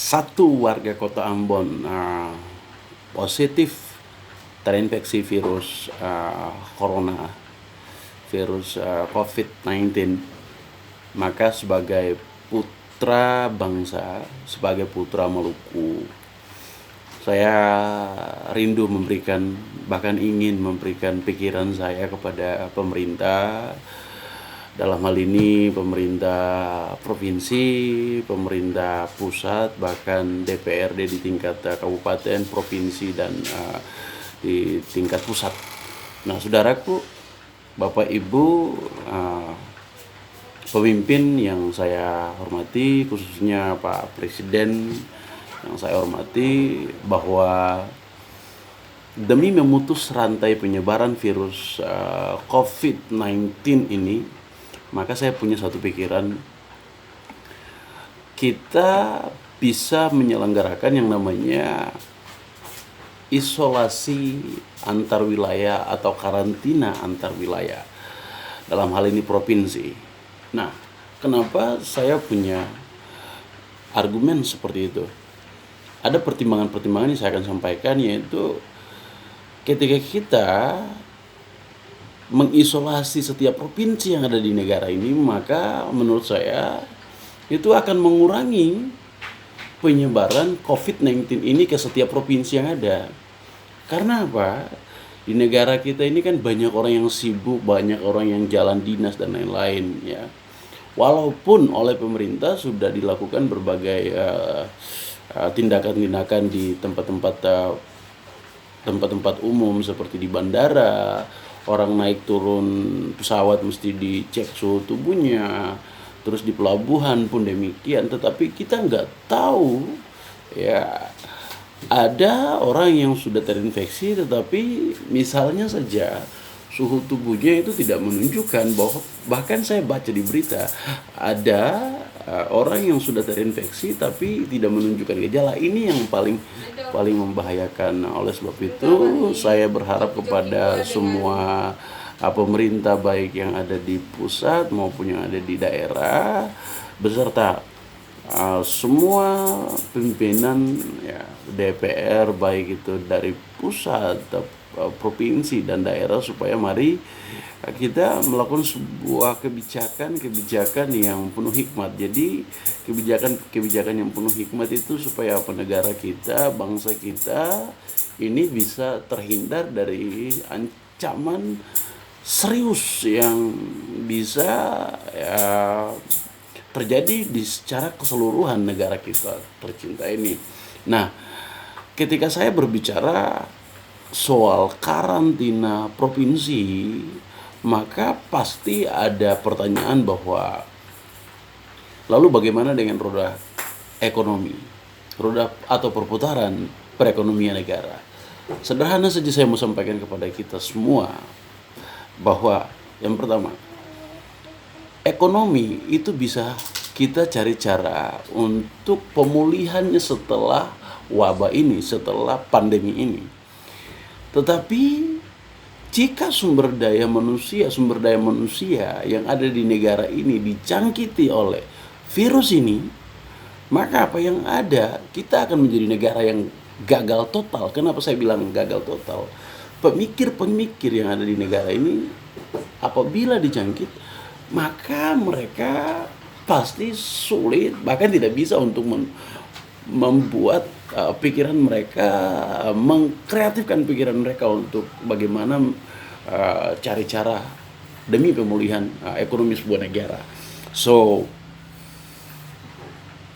Satu warga kota Ambon positif terinfeksi virus corona, virus COVID-19. Maka sebagai putra bangsa, sebagai putra Maluku, saya rindu memberikan, bahkan ingin memberikan pikiran saya kepada pemerintah. Dalam hal ini pemerintah provinsi, pemerintah pusat, bahkan DPRD di tingkat kabupaten, provinsi, dan di tingkat pusat. Nah, saudaraku, Bapak Ibu, pemimpin yang saya hormati, khususnya Pak Presiden yang saya hormati, bahwa demi memutus rantai penyebaran virus COVID-19 ini, maka saya punya satu pikiran. Kita bisa menyelenggarakan yang namanya isolasi antar wilayah atau karantina antar wilayah, dalam hal ini provinsi. Nah, kenapa saya punya argumen seperti itu? Ada pertimbangan-pertimbangan yang saya akan sampaikan, yaitu ketika kita mengisolasi setiap provinsi yang ada di negara ini, maka menurut saya itu akan mengurangi penyebaran COVID-19 ini ke setiap provinsi yang ada. Karena apa? Di negara kita ini kan banyak orang yang sibuk, banyak orang yang jalan dinas dan lain-lain, ya. Walaupun oleh pemerintah sudah dilakukan berbagai tindakan-tindakan di tempat-tempat umum seperti di bandara, orang naik turun pesawat mesti dicek suhu tubuhnya, terus di pelabuhan pun demikian. Tetapi kita nggak tahu, ya, ada orang yang sudah terinfeksi tetapi misalnya saja suhu tubuhnya itu tidak menunjukkan, bahwa bahkan saya baca di berita ada orang yang sudah terinfeksi tapi tidak menunjukkan gejala. Ini yang paling membahayakan. Oleh sebab itu saya berharap kepada semua pemerintah, baik yang ada di pusat maupun yang ada di daerah, beserta semua pimpinan, ya, DPR, baik itu dari pusat, provinsi, dan daerah, supaya mari kita melakukan sebuah kebijakan yang penuh hikmat. Jadi kebijakan yang penuh hikmat itu supaya negara kita, bangsa kita ini bisa terhindar dari ancaman serius yang bisa, ya, terjadi di secara keseluruhan negara kita tercinta ini. Nah, ketika saya berbicara soal karantina provinsi, maka pasti ada pertanyaan bahwa lalu bagaimana dengan roda ekonomi, roda atau perputaran perekonomian negara? Sederhana saja saya mau sampaikan kepada kita semua bahwa yang pertama, ekonomi itu bisa kita cari cara untuk pemulihannya setelah wabah ini, setelah pandemi ini. Tetapi jika sumber daya manusia yang ada di negara ini dicangkiti oleh virus ini, maka apa yang ada, kita akan menjadi negara yang gagal total. Kenapa saya bilang gagal total? Pemikir-pemikir yang ada di negara ini apabila dijangkit, maka mereka pasti sulit, bahkan tidak bisa untuk membuat pikiran mereka, mengkreatifkan pikiran mereka untuk bagaimana cari cara demi pemulihan ekonomi sebuah negara. So,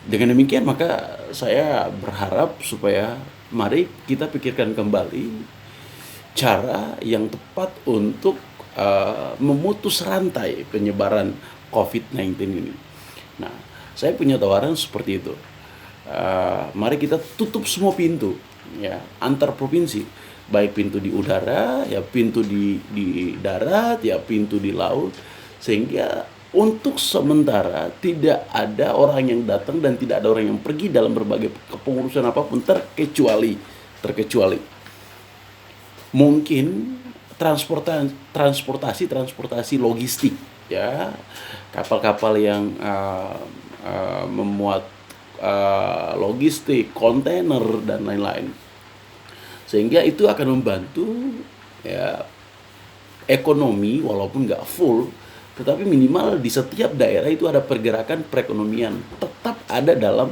dengan demikian maka saya berharap supaya mari kita pikirkan kembali cara yang tepat untuk memutus rantai penyebaran COVID-19 ini. Nah, saya punya tawaran seperti itu. Mari kita tutup semua pintu, ya, antar provinsi, baik pintu di udara, ya, pintu di darat, ya, pintu di laut, sehingga untuk sementara tidak ada orang yang datang dan tidak ada orang yang pergi dalam berbagai kepengurusan apapun, terkecuali mungkin transportasi logistik, ya, kapal-kapal yang memuat logistik, kontainer dan lain-lain. Sehingga itu akan membantu ya ekonomi, walaupun nggak full, tetapi minimal di setiap daerah itu ada pergerakan perekonomian tetap ada dalam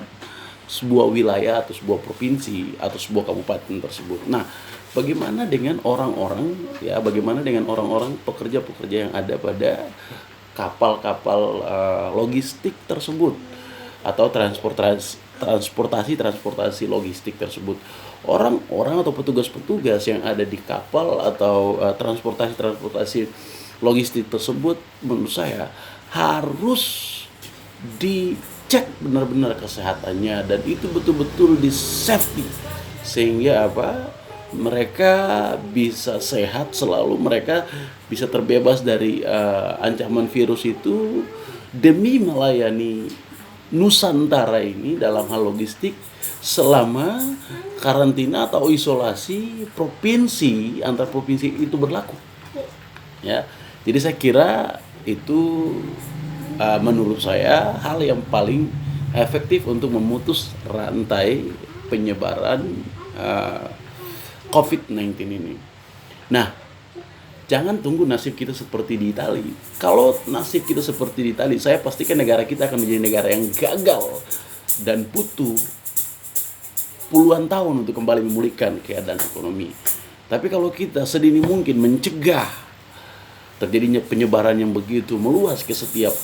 sebuah wilayah atau sebuah provinsi atau sebuah kabupaten tersebut. Nah, bagaimana dengan orang-orang ya, bagaimana dengan orang-orang pekerja-pekerja yang ada pada kapal-kapal logistik tersebut atau transportasi logistik tersebut. Orang-orang atau petugas-petugas yang ada di kapal atau transportasi logistik tersebut, menurut saya harus dicek benar-benar kesehatannya dan itu betul-betul di safety, sehingga mereka bisa sehat selalu, mereka bisa terbebas dari ancaman virus itu demi melayani Nusantara ini dalam hal logistik selama karantina atau isolasi provinsi antar provinsi itu berlaku. Ya, jadi saya kira itu menurut saya hal yang paling efektif untuk memutus rantai penyebaran COVID-19 ini. Nah, jangan tunggu nasib kita seperti di Italia. Kalau nasib kita seperti di Italia, saya pastikan negara kita akan menjadi negara yang gagal dan butuh puluhan tahun untuk kembali memulihkan keadaan ekonomi. Tapi kalau kita sedini mungkin mencegah terjadinya penyebaran yang begitu meluas ke setiap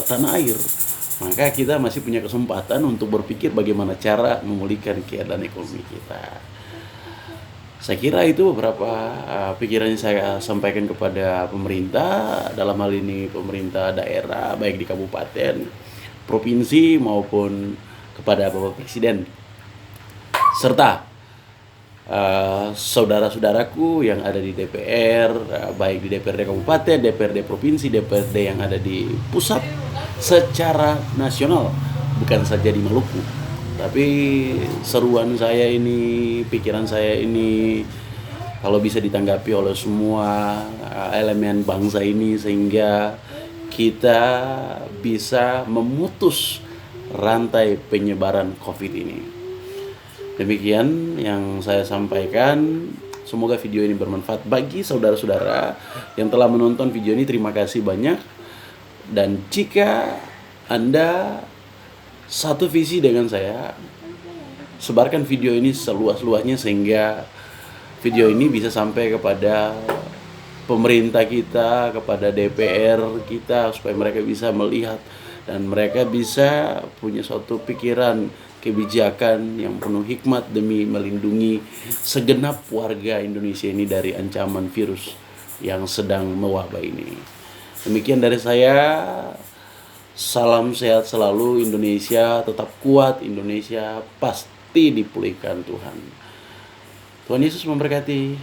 tanah air, maka kita masih punya kesempatan untuk berpikir bagaimana cara memulihkan keadaan ekonomi kita. Saya kira itu beberapa pikiran yang saya sampaikan kepada pemerintah, dalam hal ini pemerintah daerah, baik di kabupaten, provinsi maupun kepada Bapak Presiden, serta saudara-saudaraku yang ada di DPR, baik di DPRD kabupaten, DPRD provinsi, DPRD yang ada di pusat secara nasional, bukan saja di Maluku. Tapi seruan saya ini, pikiran saya ini, kalau bisa ditanggapi oleh semua elemen bangsa ini, sehingga kita bisa memutus rantai penyebaran COVID ini. Demikian yang saya sampaikan. Semoga video ini bermanfaat bagi saudara-saudara yang telah menonton video ini. Terima kasih banyak. Dan jika Anda satu visi dengan saya, sebarkan video ini seluas-luasnya sehingga video ini bisa sampai kepada pemerintah kita, kepada DPR kita, supaya mereka bisa melihat dan mereka bisa punya suatu pikiran kebijakan yang penuh hikmat demi melindungi segenap warga Indonesia ini dari ancaman virus yang sedang mewabah ini. Demikian dari saya. Salam sehat selalu. Indonesia tetap kuat. Indonesia pasti dipulihkan Tuhan. Tuhan Yesus memberkati.